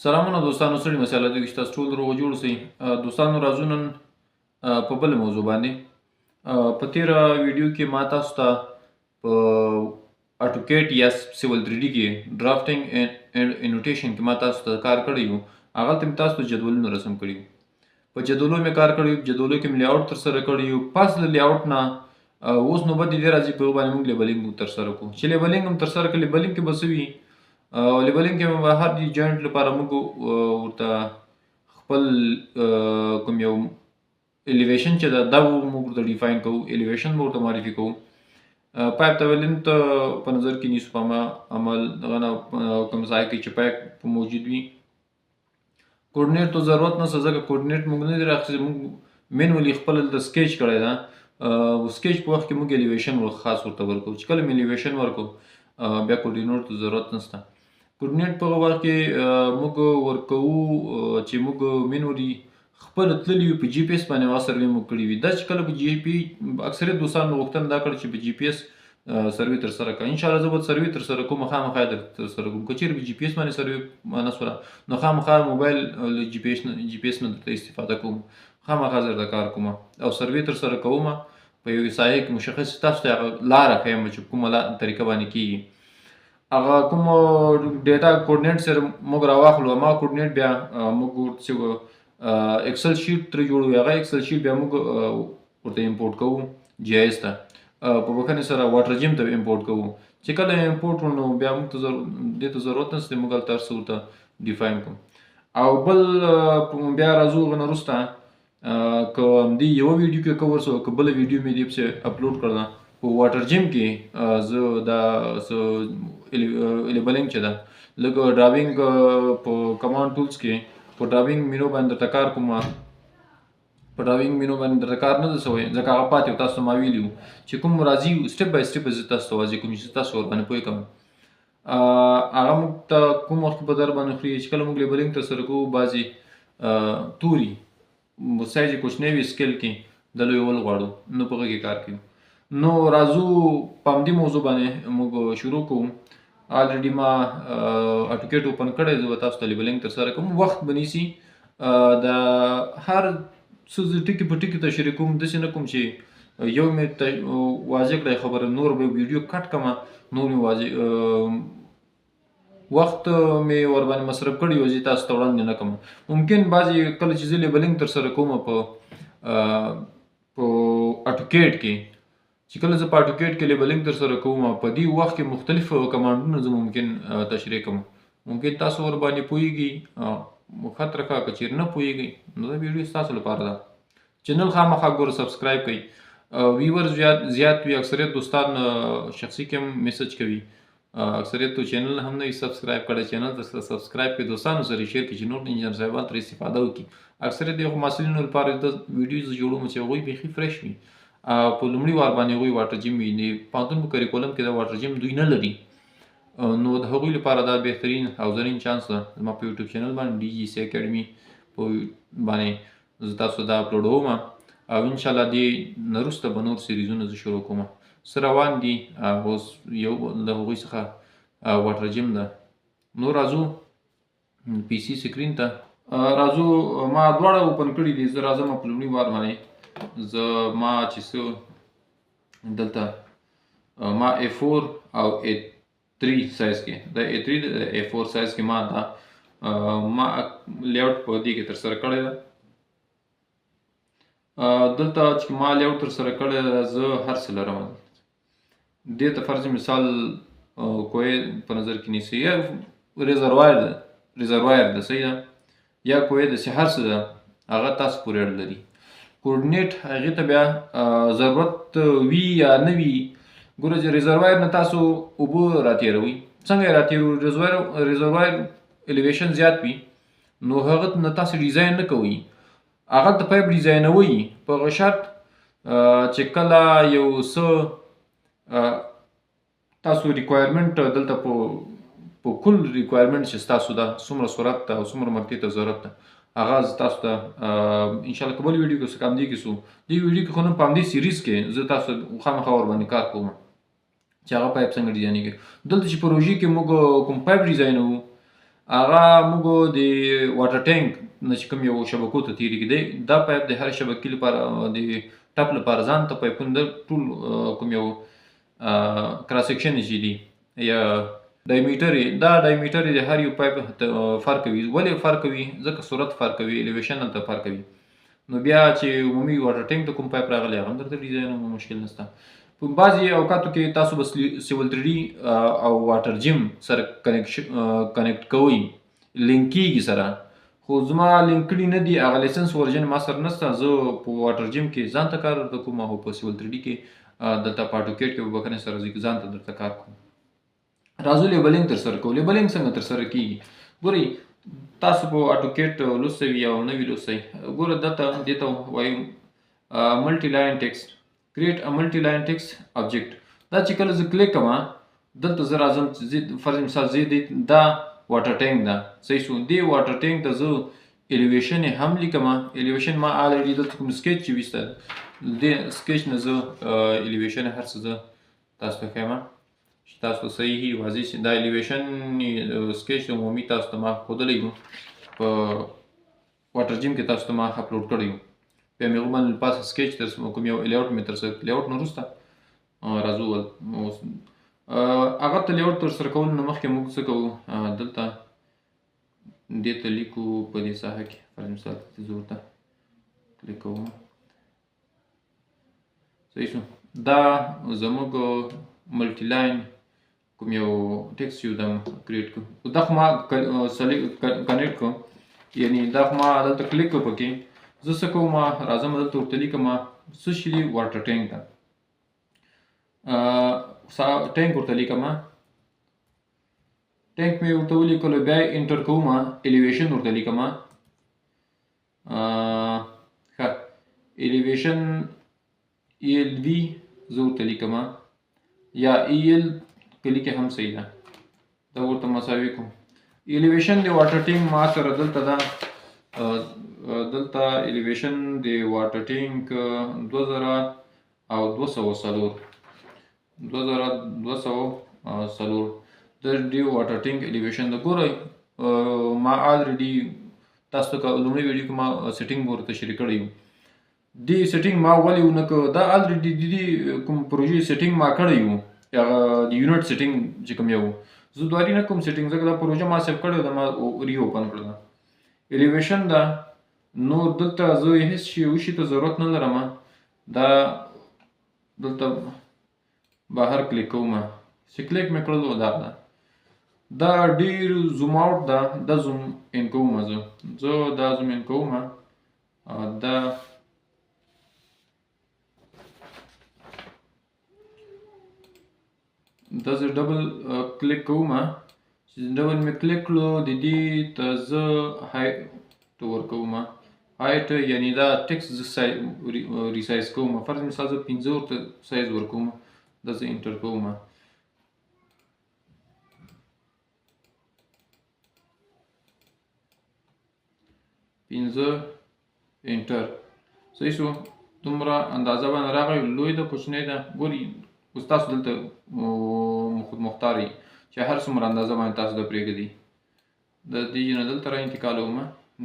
سلامونه دوستانو ستړي مشه الله دې وکړي چې تاسو ټول روغ جوړ اوسئ. دوستانو راځو نن په بله موضوع باندې. په تېره ویډیو کې ما تاسو ته په اټوکیټ یا سیول 3D کې ډرافټینګ اینډ انوټیشن کې ما تاسو ته کار کړی و. هغلته مې تاسو ته جدولونه رسم کړي وو. په جدولو مې کار کړی و، په جدولو کې مې لیاوټ ترسره کړی و. پس له لیاوټ نه اوس نوبت دې راځي په هغو باندې موږ لیبلینګ ترسره کړو. چې لیبلینګ هم ترسره کړو، لیبلینګ کې به څه وي؟ لیبلینګ کې به هر جوینټ لپاره موږ ورته خپل کوم یو الیویشن چې ده دا به موږ ورته ډیفاین کوو، الیویشن به ورته معرفي کوو. پایپ ته ولینت په نظر کې نیسو، په عمل دغه نه کوم ځای کې چې پایپ موجود وي. کوډینیټ ته ضرورت نشته، ځکه کوډینیټ موږ نه دی راخیستلی، موږ مینولي خپل دلته سکیچ کړی ده. سکیچ په وخت کې موږ الیویشن خاص ورته ورکوو. چې کله مې الیویشن ورکوو بیا کوډینیټ ته ضرورت نشته. کوډینیټ په هغه وخت کې موږ ورکوو چې موږ مینولي خپله تللي وي په جي پي ایس باندې هغه سروې موږ کړي وي. دا چې کله په جي پي اکثریت دوستانو غوښتنه دا کړې چې په جي پي ایس سروې ترسره کړه. انشاءالله زه به سروې ترسره کوم، خامخا یې ترسره کوم. که چېرې په جي پي ایس باندې سروې نه شوله نو خامخا موبایل له جي پي ایس نه درته استفاده کوم، خامخا زه درته کار کوم او سروې ترسره کوم په یوې ساحې کې مشخص. تاسو ته هغه لاره ښیم چې کومه طریقه باندې کېږي. هغه کوم ډیټا کوډینیټ سره موږ راواخلو. ما کوډینیټ بیا موږ ورته ایکسل شیټ ترې جوړوو. هغه ایکسل شیټ بیا موږ ورته امپورټ کوو جی آی ایس ته، په بخښنې سره واټر جیم ته امپورټ کوو. چې کله امپورټ کړو نو بیا موږ ته دې ته ضرورت نشته، موږ هلته هر څه ورته ډیفاین کوو. او بل بیا راځو هغه نه وروسته که همدې یوه ویډیو کې کور شو، که بله ویډیو مې دې پسې اپلوډ کړله په واټر جیم کې زه دا لیبلینګ چې ده لږ ډراوینګ په کمانډ ټولز کې په ډراوینګ مینو باندې درته کار کوم. په ډراوینګ مینو باندې درته کار نه ده شوی، ځکه هغه پاتې و. تاسو ته ما ویلي وو چې کوم راځي سټپ بای سټپ زه تاسو ته واضح کوم چې تاسو ورباندې پوه کړم. هغه موږ ته کوم وخت په در باندې خوري چې کله موږ لیبلینګ ترسره کوو. بعضې توري سایز یې کوچنی وي سکیل کې د لویول غواړو نو په هغه کې کار کوي. نو راځو په همدې موضوع باندې موږ شروع کوو. الریډي ما اټوکیټ اوپن کړی، زه به تاسو ته لیبلینګ ترسره کوم. وخت به نیسي، د هر څه زه ټکي په ټکي تشریح کوم. داسې نه کوم چې یو مې واضح کړی خبره نور به ویډیو کټ کړمه، نور مې واضح وخت مې ورباندې مصرف کړی و چې تاسو ته وړاندې نه کړم. ممکن بعضې کله چې زه لیبلینګ ترسره کوم په اټوکیټ کې، چې کله زه په اټوکیټ کې لیبلینګ ترسره کوم په دې وخت کې مختلف کمانډونه زه ممکن تشریح کوم. ممکن تاسو ورباندې پوهیږئ، خط راکړه. که چېرې نه پوهیږئ نو دا ویډیو ستاسو لپاره ده. چینل خامخا ګوره، سبسکرایب کړئ. ویورز زیات وي، اکثریت دوستان شخصي کې هم میسج کوي، اکثریت تو چینل هم نه وي سبسکرایب کړی. چینل ته سبسکرایب کړئ، دوستانو سره شیر کړئ چې نور انجینر صاحبان ترې استفاده وکړي. اکثریت د محصلینو لپاره د ویډیوز جوړوم چې هغوی بیخي فرش وي. په لومړي وار باندې هغوی واټر جیم وي. پوهنتون په کریکولم کې دا واټر جیم دوی نه لري، نو د هغوی لپاره دا بهترین او زرین چانس ده. زما په یوټیوب چینل باندې ډي جي سی اکیډمي په باندې زه تاسو دا اپلوډوم او انشاءالله دې نه وروسته به نور سیریزونه زه شروع کوم. څه روان دي اوس یو د هغوی څخه واټر جیم ده. نو راځو پی سي سکرین ته راځو. ما دواړه اوپن کړي دي. زه راځم په لومړي وار باندې ما چې څه دلته ما A4 او A3 سایز کې، دا A3 د A4 سایز کې ما دا ما لیاوټ په دې کې ترسره کړی ده. دلته چې ما لیاوټ ترسره کړی ده زه هر څه لرم. دې ته فرض مثال کوی په نظر کې نیسئ، یا ریزروایر ده صحیح ده، یا کوی داسې هر څه ده، هغه تاسو پورې اړه لري. کوډینیټ هغې ته بیا ضرورت وي یا نه وي. ګوره چې ریزروایر نه تاسو اوبه راتېروئ، څنګه یې راتېروئ؟ ریزروایر الیویشن زیات وي نو هغه نه تاسو ډیزاین نه کوئ، هغه ته پایپ ډیزاینوئ په هغه شرط چې کله یو څه تاسو ریکوایرمنټ دلته په کل ریکوایرمنټ چې ستاسو ده څومره سرعت ته او څومره مرتې ته ضرورت ده هغه تاسو ته انشاءالله که بل ویډیو کې څه کم دی کې سو دې ویډیو کې خو نن په همدې سیریز کې زه تاسو خامخا ورباندې کار کوم چې هغه پایپ څنګه ډیزاینېږي. دلته چې پروژې کې موږ کوم پایپ ډیزاینوو هغه موږ د واټر ټینک نه چې کوم یو شبکو ته تېرېږي دی دا پایپ د هر شبکې لپاره د ټپ لپاره ځان ته پایپونه ټول کوم یو کراس سیکشن چې دي یا ډایمیټر یې دا ډایمیټر یې د هر یو پایپ فرق کوي. ولې فرق کوي؟ ځکه صورت فرق کوي، الیویشن هلته فرق کوي. نو بیا چې عمومي واټر ټینک ته کوم پایپ راغلی هغه هم درته ډیزاین هم مشکل نشته. په بعضې اوقاتو کې تاسو به سیول 3D او واټر جیم سره کنیکټ کوئ، لینک کېږي سره، خو زما لینک کړي نه دي، هغه لیسنس ورژن ما سره نشته. زه په واټر جیم کې ځان ته کار درته کوم او په سیول 3D کې دلته په اټوکیټ کې په بکنې سره ځان ته درته کار کوم. راځو لیبلینګ ترسره کوو. لیبلینګ څنګه ترسره کېږي؟ ګورئ تاسو په اټوکیټ لوستی وي او نه وي لوستی، ګوره دلته دې ته وایو ملټي لاین ټیکسټ، کریټ ا ملټي لاین ټیکسټ آبجیکټ. دا چې کله زه کلیک کوم دلته زه راځم چې فرض مثال زه دا واټر ټینک ده، صحیح شو. دې واټر ټینک ته زه الیویشن یې هم لیکم. الیویشن ما الریډي دلته کوم سکیچ چې ویسته دې سکیچ نه زه الیویشن هر څه زه تاسو ته ښیم چې تاسو صحیح واضح شي. دا الیویشن سکیچ عمومي تاسو ته ما ښودلی و په واټر جیم کې، تاسو ته ما اپلوډ کړی و. بیا مې ومنل پاسه سکیچ تر کوم یو لیاوټ مې ترسره لیاوټ نه وروسته راځو هغه ته لیاوټ ترسره کولو نه مخکې موږ څه کوو؟ دلته دې ته لیکو په دې ساحه کې فرض مثال زه ورته کلیک کوم، صحیح شو. دا زموږ ملټي لاین کوم یو ټیکسټ یو دا کریټ کړو، دا خو ما کنیکټ کړو، یعنی دا خو ما دلته کلیک کړو پکې. زه څه کوم؟ راځم دلته ورته لیکم څه شي دي واټر ټینک ته ټینک ورته لیکم، ټینک مې ورته ولیکلو. بیا انټر کوم، الیویشن ورته لیکم. ښه الیویشن ایل وي زه ورته لیکم یا ایل کلیک هم صحیح ده، دا ورته مساوي کوم. الیویشن د واټر ټینک ما سره دلته ده، دلته الیویشن د واټر ټینک 2204 د ډي واټر ټینک الیویشن د ګورئ ما الریډي تاسو ته لومړی ویډیو کې ما سیټینګ ورته شریک کړی و. دې سیټینګ ما ولې ونه کړ؟ دا الریډي د دې کوم پروژې سیټینګ ما کړی و، هغه د یونټ سیټینګ چې کوم یو زه دواري نه کوم سیټینګ، ځکه دا پروژه ما سیف کړې ده، ما ری اوپن کړه. الیویشن ده، نو دلته زه هیڅ شي ته ضرورت نه لرم. دا دلته بهر کلیک کوم، چې کلیک مې کړلو دا ده، دا ډیر زوم آوټ ده، دا زوم ان کوم، زه دا زوم ان کوم، دا زه ډبل کلیک کوم. چې ډبل مې کلیک کړلو د دې ته زه هایټ ورکوم، هایټ یعنی دا ټیکسټ زه ریسایز کوم. فرض مثال زه 15 ورته سایز ورکوم، دا زه انټر کوم. 15 انټر، صحیح شو. دومره اندازه باندې راغی، لوی ده کوچنی ده ګورئ. اوس تاسو دلته مختار یي چې هر څومره اندازه باندې تاسو د پرېږدئ. د دې نه دلته را انتقالوم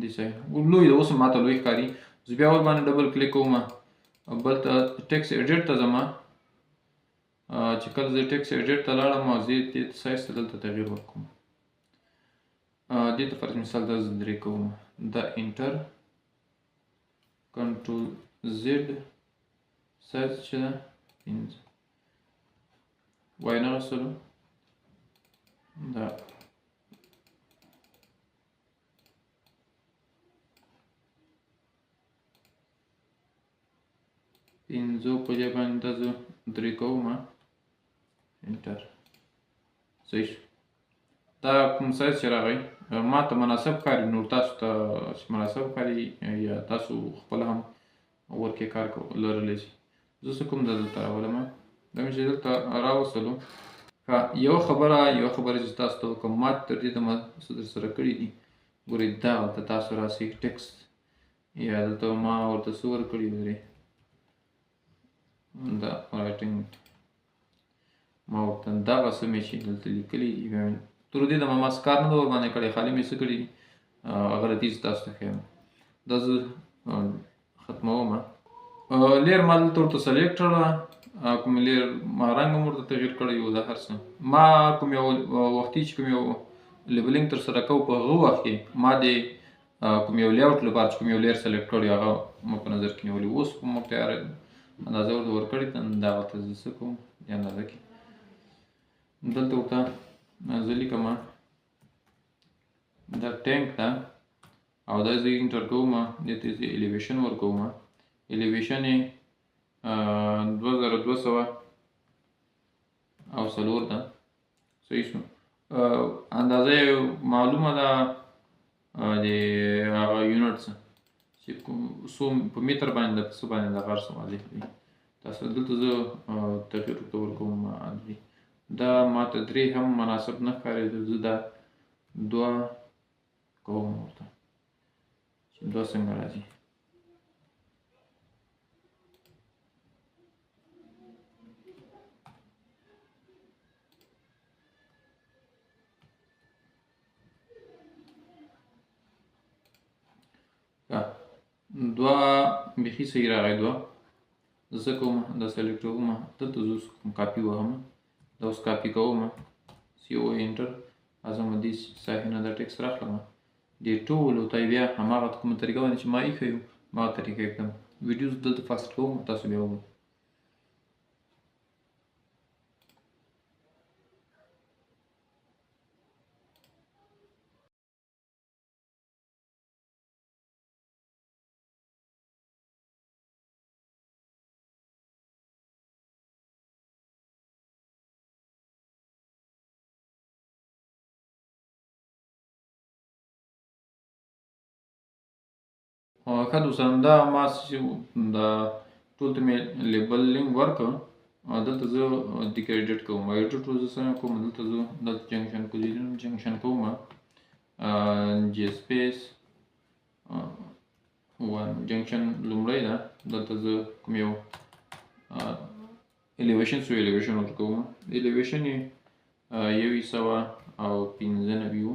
دې ځای لوی ده، اوس هم ماته لوی ښکاري. زه بیا ورباندې ډبل کلیک کوم، بل ته ټیکسټ ایډیټ ته ځم. چې کله زه ټیکسټ ایډیټ ته لاړم او زه دې سایز ته دلته تغییر ورکوم، دې ته فرض مثال دا زه 3 کوم، دا انټر کنټرول زد سایز چې ده 15 وای نه غوښتلو، دا 15 په ځای باندې دا زه 3 کوم، انټر، صحیح شو. دا کوم سایز چې راغی ما ته مناسب ښکاري، نور تاسو ته مناسب ښکاري یا تاسو خپل هم ورکې کار لرلی شي. زه څه کوم دلته راولم، دا مې چې دلته راوستلو. یوه خبره چې تاسو ته وکړم، ما تر دې دمه څه درسره کړي دي، ګورئ دغلته تاسو راسئ ټیکسټ یا دلته ما ورته څه ورکړي دی، دا رایټینګ ما ورته دغه څه مې چې دلته لیکلي دي تر دې دمه ما څه کار نه ده ورباندې کړی، خالي مې څه کړي غلطي زه تاسو ته ښیم. دا زه ختموم. لیر ما دلته ورته سلیکټ کړه، کوم لیر ما رنګ هم ورته تغیر کړی و، دا هر څه. ما کوم یو وختي چې کوم یو لیبلینګ ترسره کوو په هغه وخت کې ما د کوم یو لیاوټ لپاره چې کوم یو لیر سلیکټ کړی هغه ما په نظر کې نیولي. اوس کوم موږ تیار اندازه ورته ورکړې ده، دا ورته زه څه کوم د اندازه کې دلته ورته زه لیکم دا ټینک ده او دا زه انټر کوم، دې ته زه الیویشن ورکوم. الیویشن یې 2200 او 4 ده. صحیح شو. اندازه معلومه ده د هغه یونټس چې څو په متر باندې ده، په څه باندې ده، هر څه واضح دي. تاسو دلته زه تغیر ورته ورکوم. دا ماته 3 هم مناسب نه ښکارېده، زه دا 2 کوم ورته چې 2 څنګه راځي. دوه بیخي صحیح راغی. 2 زه کوم دا سلیکټ کوم، دلته زه اوس کاپي وهم، دا اوس کاپي کوم، سی او انټر. ازم دې صحیح نه دا ټیکس راخلم، دې ټولو ته بیا هماغه کومه طریقه باندې چې ما ایښی وو هماغه طریقه یې کړم. ویډیوز دلته فاسټ کوم، تاسو بیا وګورئ. ښه دوستان، دا ما چې دا ټول ته مې لیبلینګ ورکړ، دلته زه دې کې ایډیټ کوم. ایډیټ زه څنګه کوم؟ دلته زه دلته جنکشن پوزیشن جنکشن کوم، جی سپیس 1 جنکشن لومړی ده. دلته زه کوم یو الیویشن سو الیویشن ورکوم. الیویشن یې 195 وو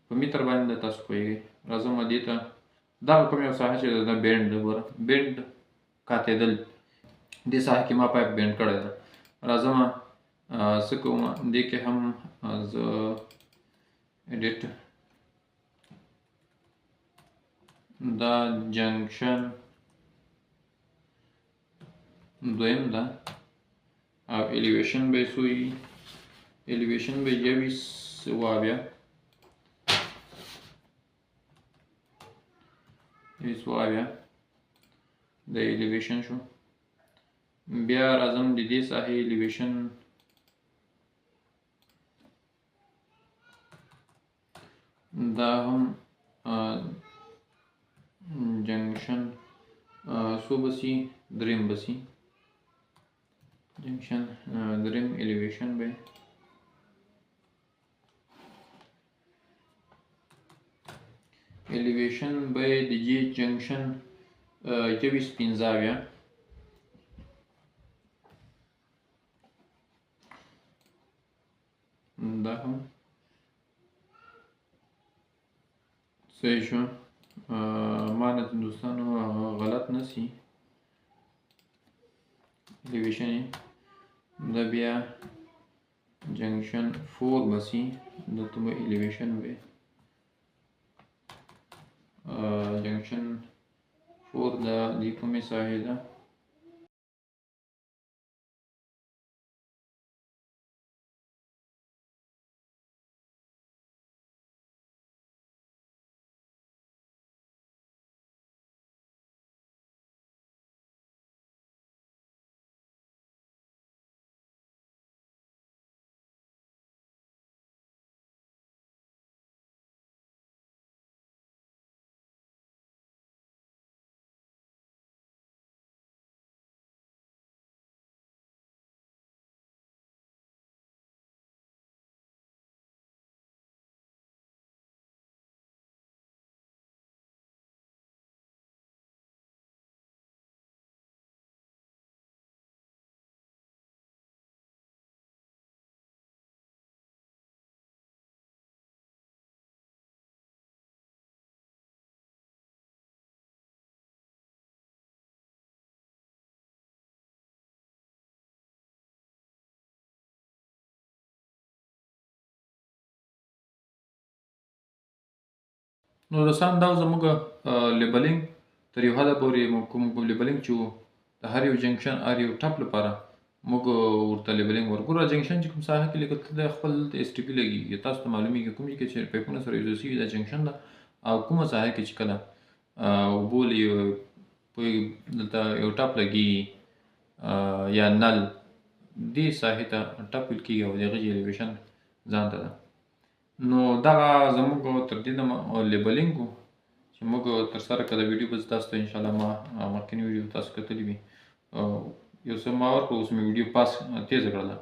په متر باندې ده، تاسو پوهېږئ. راځم دې ته دغه کوم یو ساحه چې ده بینډ ده، ګوره بینډ کاتېدل، دې ساحه کې ما پایپ بینډ کړی ده. راځم څه کوم، دې کې هم زه ایډیټ دا جنکشن 2 ده او الیویشن به څو وي؟ الیویشن به 21 د الیویشن شو. بیا راځم د دې ساحې الیویشن دا هم جنکشن څو بسی؟ 3 بسی. جنکشن 3 الیویشن به الیویشن به د جی جنکشن 25 دا هم صحیح شو. مانه دوستانو غلط نسی. الیویشن دا بیا جنکشن 4 بسی، دلته به الیویشن به جنکشن 4 دا دې کومې ساحې ده؟ نو دوستان دا زموږ لیبلینګ تر یو حده پورې کوم لیبلینګ چې و د هر یو جنکشن هر یو ټپ لپاره موږ ورته لیبلینګ ورکړو. جنکشن چې کوم ساحه کې لیکل دی خپل اس ټي پي لګېږي، تاسو ته معلومیږي کوم ځای کې چې پایپونه سره یو ځای شوي دا جنکشن ده او کومه ساحه کې چې کله اوبه دلته یو ټپ لګېږي یا نل دې ساحې ته ټپ ویل کېږي او د هغه الیویشن ځان ته ده. نو دغه زموږ تر دې دمه لیبلینګ و چې موږ ترسره کړه. ویډیو به زه تاسو ته انشاءالله ما مخکینی ویډیو تاسو کتلی وي، یو څه ما ورکړه، اوس مې ویډیو پاس تیزه کړله.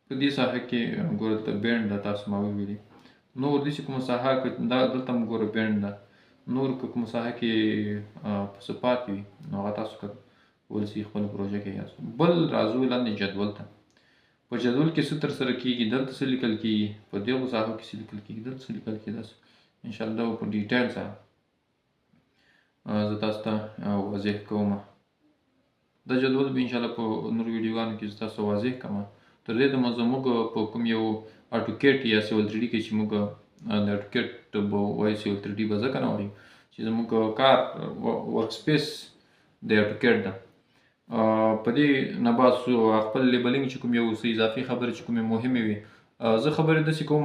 په دې ساحه کې ګوره دلته بینډ ده، تاسو ما وویلي. نور داسې کومه ساحه دا دلته هم ګوره بینډ ده. نور که کومه ساحه کې څه پاتې وي نو هغه تاسو کولی شئ خپله پروژه کې یاست. بل راځو لاندې جدول ته. په جدول کې څه ترسره کېږي، دلته څه لیکل کېږي، په دغو ساحو کې څه لیکل کېږي، دلته څه لیکل کېږي. داسې انشاءالله په ډیټیل سره زه تاسو ته واضح کوم. دا جدول به انشاءالله په نورو ویډیوګانو کې زه تاسو ته واضح کوم. تر دې دمه زموږ په کوم یو اټوکیټ یا سیول 3D کې چې موږ د اټوکیټ به وایو، سیول 3D به ځکه نه وایو چې زموږ کار ورک سپیس د اټوکیټ ده. په دې نه بعد خپل لیبلینګ چې کوم یو څه اضافي خبرې چې کومې مهمې وي، زه خبرې داسې کوم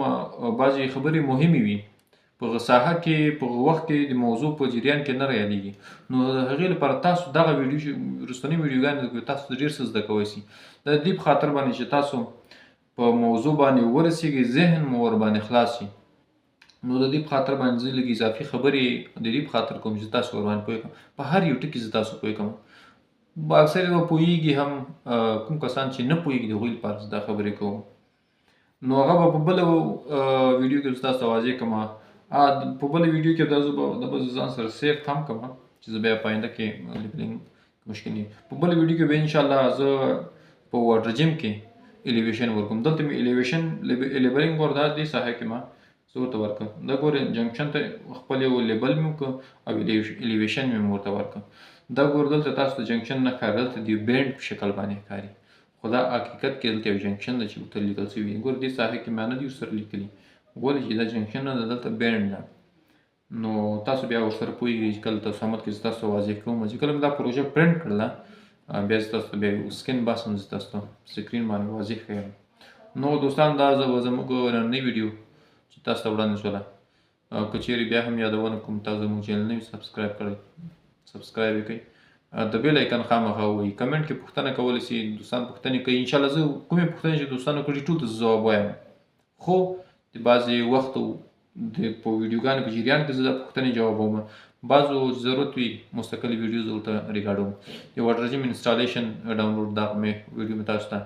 بعضې خبرې مهمې وي په هغه ساحه کې په هغه وخت کې د موضوع په جریان کې نه رایادېږي. نو د هغې لپاره تاسو دغه ویډیو چې وروستنۍ ویډیوګانې تاسو ډېر څه زده کوی شي. د دې په خاطر باندې چې تاسو په موضوع باندې ورسېږئ، ذهن مو ورباندې خلاص شي. نو د دې په خاطر باندې زه لږ اضافي خبرې د دې په خاطر کوم چې تاسو ورباندې پوه کړم. په هر یو ټکي زه تاسو پوه کړم. اکثر به پوهېږي هم، کوم کسان چې نه پوهېږي د هغوی لپاره زه دا خبرې کوم. نو هغه به په بله ویډیو کې زه تاسو ته واضح کړم. په بله ویډیو کې دا به زه ځان سره سیف هم کړم چې زه بیا په آینده کې لیبلینګ مشکل نه وي. په بله ویډیو کې به انشاءالله زه په واټر جیم کې الیویشن ورکوم. دلته مې الیویشن لیبلینګ وردا دې ساحه کې ما زه ورته ورکړم. دا ګورې جنکشن ته خپل یو لیبل مې وکړ او الیویشن مې ورته ورکړم. دا ګوره دلته تاسو ته جنکشن نه ښکاري، دلته د بینډ په شکل باندې ښکاري، خو دا حقیقت کې دلته یو جنکشن ده چې ورته لیکل شوي. ګوره دې ساحه کې ما نه دي ورسره لیکلي، ولې چې دا جنکشن نه ده، دلته بینډ ده. نو تاسو بیا ورسره پوهېږئ چې کله تصامت کې زه تاسو ته واضح کوم. چې کله مې دا پروژه پرنټ کړله بیا زه تاسو ته بیا یو سکین باسم، زه تاسو ته سکرین باندې واضح ښیم. نو دوستان دا زموږ نننۍ ویډیو چې تاسو ته وړاندې شوله. که چیرې بیا هم یادونه کوم تاسو زموږ چینل نه وي سبسکرایب کړی، سبسکرایب یې کړئ. د بیل ایکن خامخا ووهئ. کمنټ کې پوښتنه کولی شئ، دوستان پوښتنې کوي. انشاءالله زه کومې پوښتنې چې دوستانو کړي ټول ته زه ځواب وایم، خو د بعضې وختو په ویډیوګانو په جریان کې زه دا پوښتنې جوابوم. بعضو ضرورت وي مستقل ویډیوز ورته ریکارډوم. د واټر جیم انسټالیشن ډاونلوډ دغه ویډیو مې تاسو ته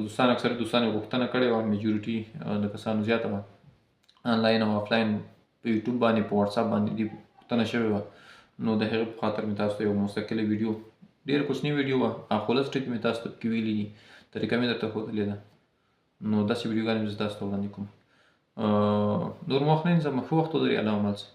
دوستان اکثر دوستانو غوښتنه کړې وه، میجورټي د کسانو زیاته وه آنلاین او آفلاین په یوټیوب باندې په واټساپ باندې دې پوښتنه شوې وه. نو د هغې په خاطر مې تاسو ته یو مستقله ویډیو، ډېره کوچنۍ ویډیو وه، خلاص ټکي مې تاسو ته پکې ویلي دي، طریقه مې درته ښودلې ده. نو داسې ویډیوګانې مې زه تاسو ته وړاندې کوم. نور مو وخت نه نیسم، ښه وخت ولرئ. الله مل شه.